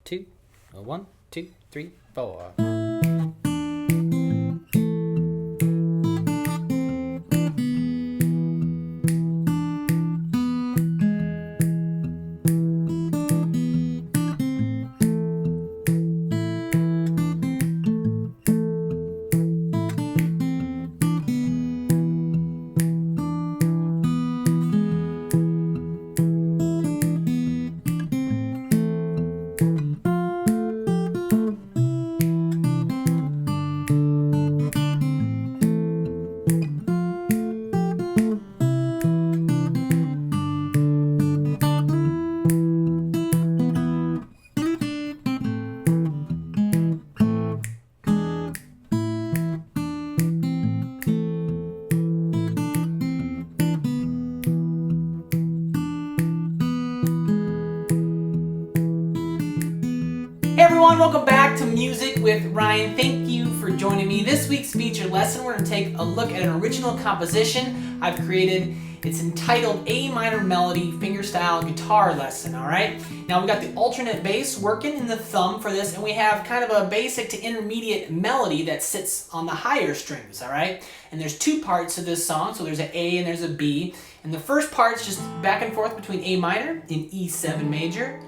2, 1, 2, 3, 4. Hey everyone, welcome back to Music with Ryan. Thank you for joining me. This week's featured lesson, we're going to take a look at an original composition I've created. It's entitled A Minor Melody Fingerstyle Guitar Lesson, alright? Now we got the alternate bass working in the thumb for this, and we have kind of a basic to intermediate melody that sits on the higher strings, alright? And there's two parts to this song, so there's an A and there's a B. And the first part's just back and forth between A minor and E7 major,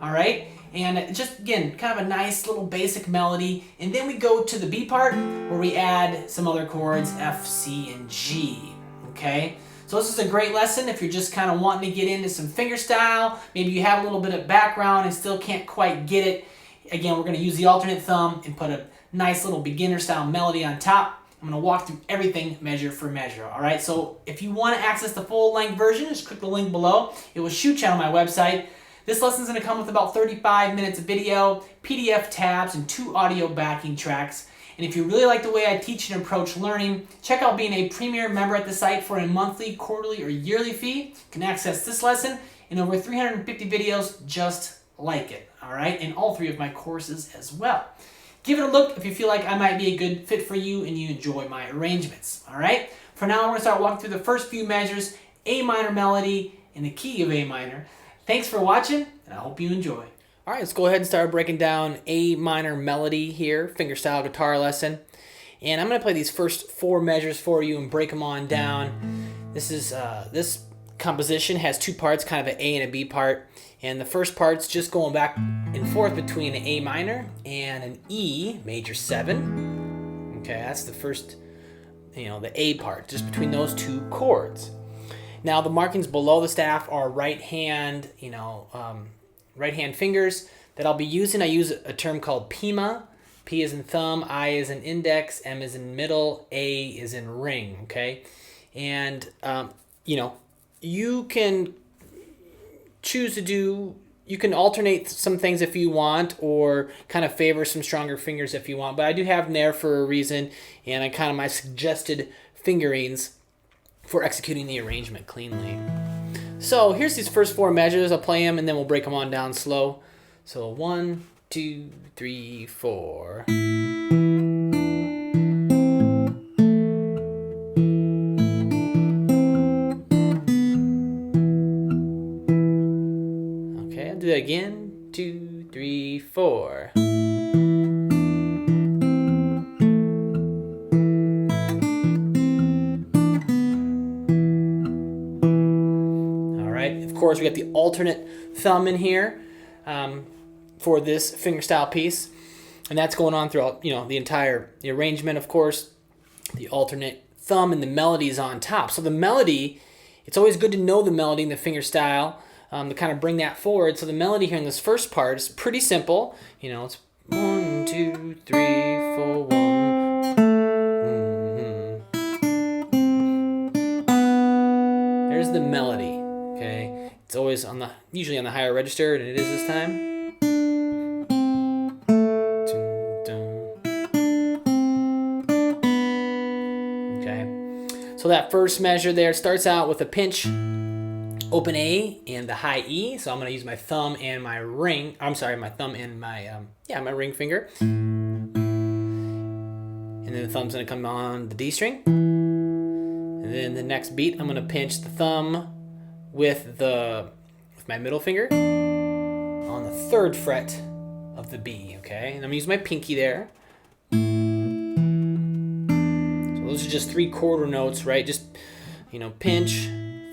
alright? And just, again, kind of a nice little basic melody. And then we go to the B part where we add some other chords, F, C, and G, okay? So this is a great lesson if you're just kind of wanting to get into some fingerstyle. Maybe you have a little bit of background and still can't quite get it. Again, we're going to use the alternate thumb and put a nice little beginner style melody on top. I'm going to walk through everything measure for measure, all right? So if you want to access the full length version, just click the link below. It will shoot you on my website. This lesson is going to come with about 35 minutes of video, PDF tabs, and 2 audio backing tracks. And if you really like the way I teach and approach learning, check out being a premier member at the site for a monthly, quarterly, or yearly fee. You can access this lesson and over 350 videos just like it, all right? And all 3 of my courses as well. Give it a look if you feel like I might be a good fit for you and you enjoy my arrangements, all right? For now, we're going to start walking through the first few measures, A minor melody in the key of A minor. Thanks for watching, and I hope you enjoy. All right, let's go ahead and start breaking down A minor melody here, fingerstyle guitar lesson. And I'm going to play these first 4 measures for you and break them on down. This composition has 2 parts, kind of an A and a B part. And the first part's just going back and forth between an A minor and an E major 7. Okay, that's the first, the A part, just between those 2 chords. Now the markings below the staff are right hand fingers that I'll be using. I use a term called PIMA. P is in thumb, I is in index, M is in middle, A is in ring, okay? And, you can choose to you can alternate some things if you want, or kind of favor some stronger fingers if you want, but I do have them there for a reason, and I kind of my suggested fingerings for executing the arrangement cleanly. So here's these first 4 measures. I'll play them and then we'll break them on down slow. So 1, 2, 3, 4. Okay, I'll do that again. 2, 3, 4. Of course, we got the alternate thumb in here for this fingerstyle piece, and that's going on throughout the entire arrangement. Of course, the alternate thumb and the melody is on top. So the melody, it's always good to know the melody in the fingerstyle to kind of bring that forward. So the melody here in this first part is pretty simple. It's 1, 2, 3, 4, 1. There's the melody. Okay. It's always usually on the higher register, and it is this time. Okay. So that first measure there starts out with a pinch, open A, and the high E. So I'm going to use my thumb and my ring. My thumb and my ring finger. And then the thumb's going to come on the D string. And then the next beat, I'm going to pinch the thumb with my middle finger on the 3rd fret of the B, okay? And I'm gonna use my pinky there. So those are just 3 quarter notes, right? Just, you know, pinch,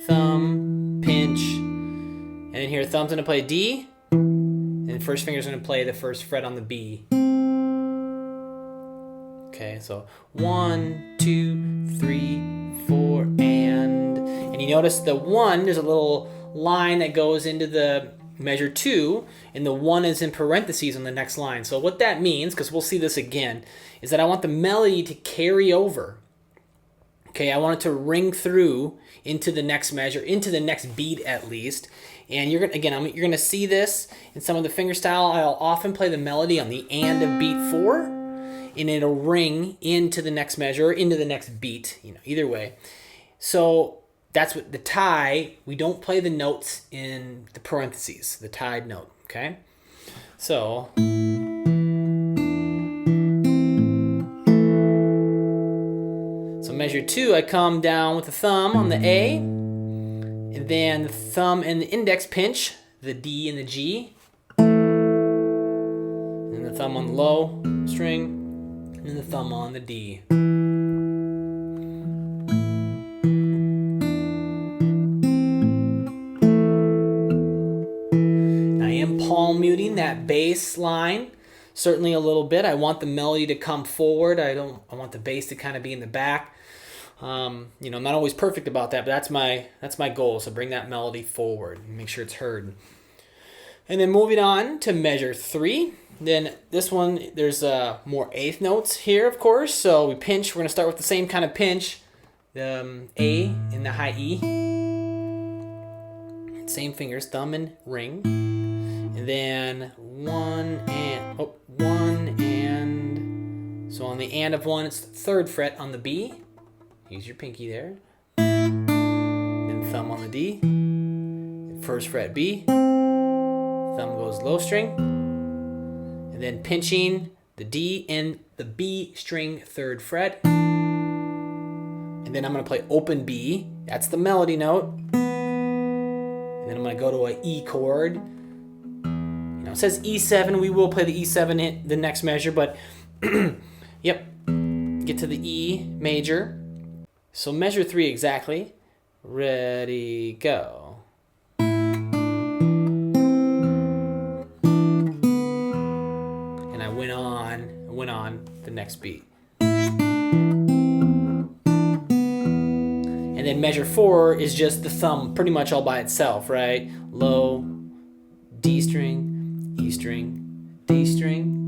thumb, pinch, and then here thumb's gonna play D, and first finger's gonna play the first fret on the B. Okay, so 1, 2, 3, 4, and you notice the 1, there's a little line that goes into the measure 2, and the 1 is in parentheses on the next line. So what that means, because we'll see this again, is that I want the melody to carry over. Okay, I want it to ring through into the next measure, into the next beat at least. And you're gonna see this in some of the fingerstyle. I'll often play the melody on the and of beat 4, and it'll ring into the next measure, or into the next beat. You know, either way. So that's what the tie. We don't play the notes in the parentheses, the tied note. Okay, so. Measure 2, I come down with the thumb on the A, and then the thumb and the index pinch the D and the G, and the thumb on the low string, and then the thumb on the D. I am palm muting that bass line. Certainly a little bit. I want the melody to come forward. I want the bass to kind of be in the back. You know, I'm not always perfect about that, but that's my goal. So bring that melody forward and make sure it's heard. And then moving on to measure 3. Then this one, there's more eighth notes here, of course. So we pinch. We're gonna start with the same kind of pinch, the A in the high E. Same fingers, thumb and ring. And then 1 and so on the and of 1, it's the 3rd fret on the B. Use your pinky there. Then thumb on the D. 1st fret B. Thumb goes low string. And then pinching the D and the B string 3rd fret. And then I'm going to play open B. That's the melody note. And then I'm going to go to an E chord. You know, it says E7. We will play the E7 in the next measure, but yep. Get to the E major. So measure 3 exactly. Ready, go. And I went on the next beat. And then measure 4 is just the thumb pretty much all by itself, right? Low, D string, E string, D string.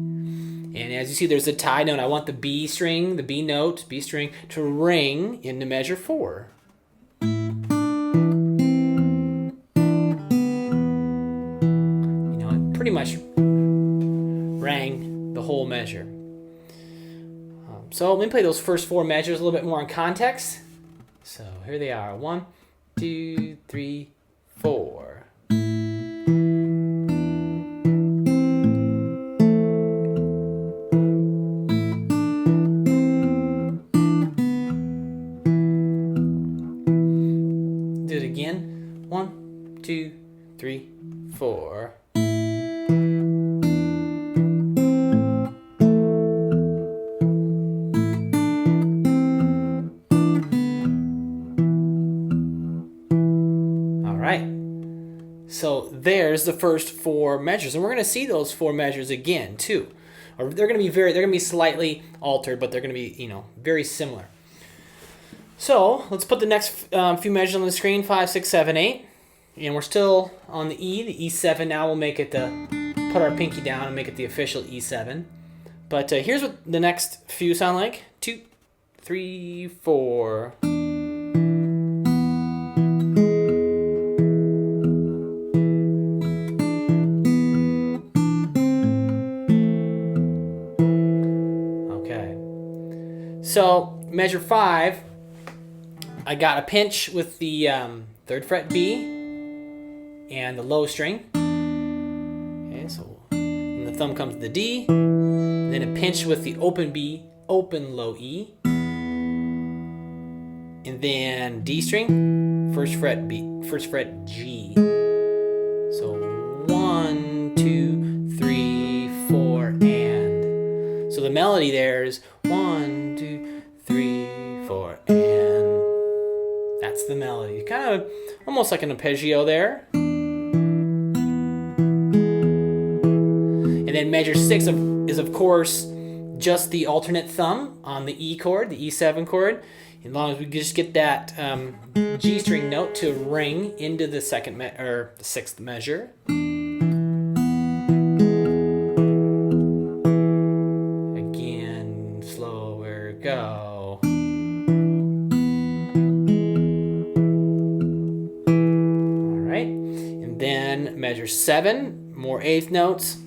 And as you see, there's a tie note. I want the B string, the B note, B string, to ring into measure 4. You know, it pretty much rang the whole measure. So let me play those first 4 measures a little bit more in context. So here they are. 1, 2, 3, 4. Do it again. 1, 2, 3, 4. So there's the first 4 measures, and we're going to see those 4 measures again too. Or they're going to be slightly altered, but they're going to be, you know, very similar. So let's put the next few measures on the screen: 5, 6, 7, 8, and we're still on the E. The E7 now. We'll make it put our pinky down and make it the official E7. But here's what the next few sound like: 2, 3, 4. So measure 5, I got a pinch with the 3rd fret B and the low string. Okay, so and the thumb comes to the D, and then a pinch with the open B, open low E, and then D string, 1st fret B, 1st fret G. So 1, 2, 3, 4. melody there is 1, 2, 3, 4, and that's the melody. Kind of almost like an arpeggio there. And then measure 6 is of course just the alternate thumb on the E chord, the E7 chord. As long as we just get that G string note to ring into the the sixth measure. Again, slower, go. All right, and then measure 7, more eighth notes.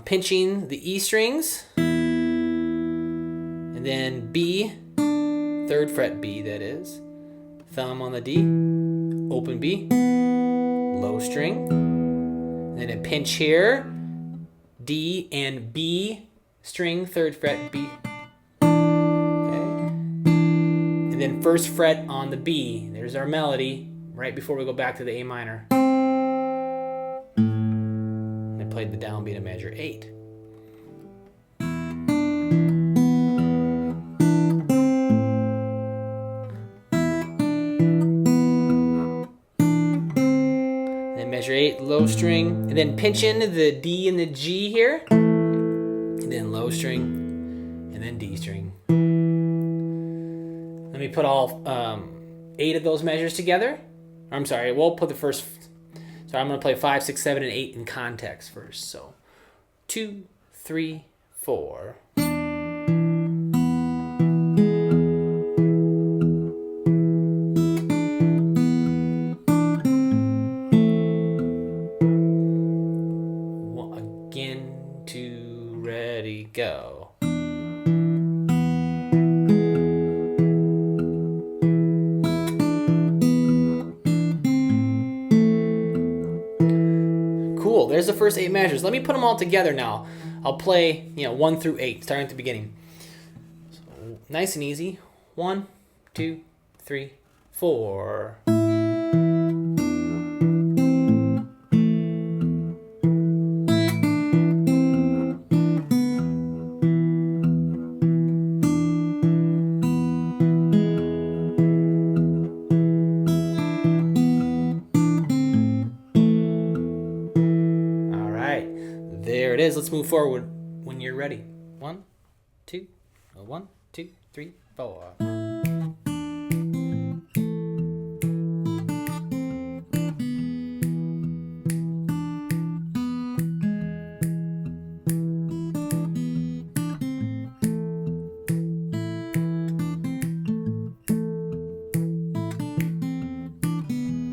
Pinching the E strings, and then B, 3rd fret B, that is. Thumb on the D, open B, low string, and then a pinch here, D and B string, 3rd fret B. Okay. And then 1st fret on the B. There's our melody right before we go back to the A minor. Played the downbeat of measure 8. Then measure 8, low string, and then pinch into the D and the G here, and then low string, and then D string. Let me put all 8 of those measures together. I'm sorry, we'll put the first. So I'm going to play 5, 6, 7, and 8 in context first. So 2, 3, 4. Again, 2, ready, go. Cool, there's the first 8 measures. Let me put them all together now. I'll play, 1 through 8, starting at the beginning. So, nice and easy. 1, 2, 3, 4. There it is. Let's move forward when you're ready. 1, 2, 1, 2, 3, 4.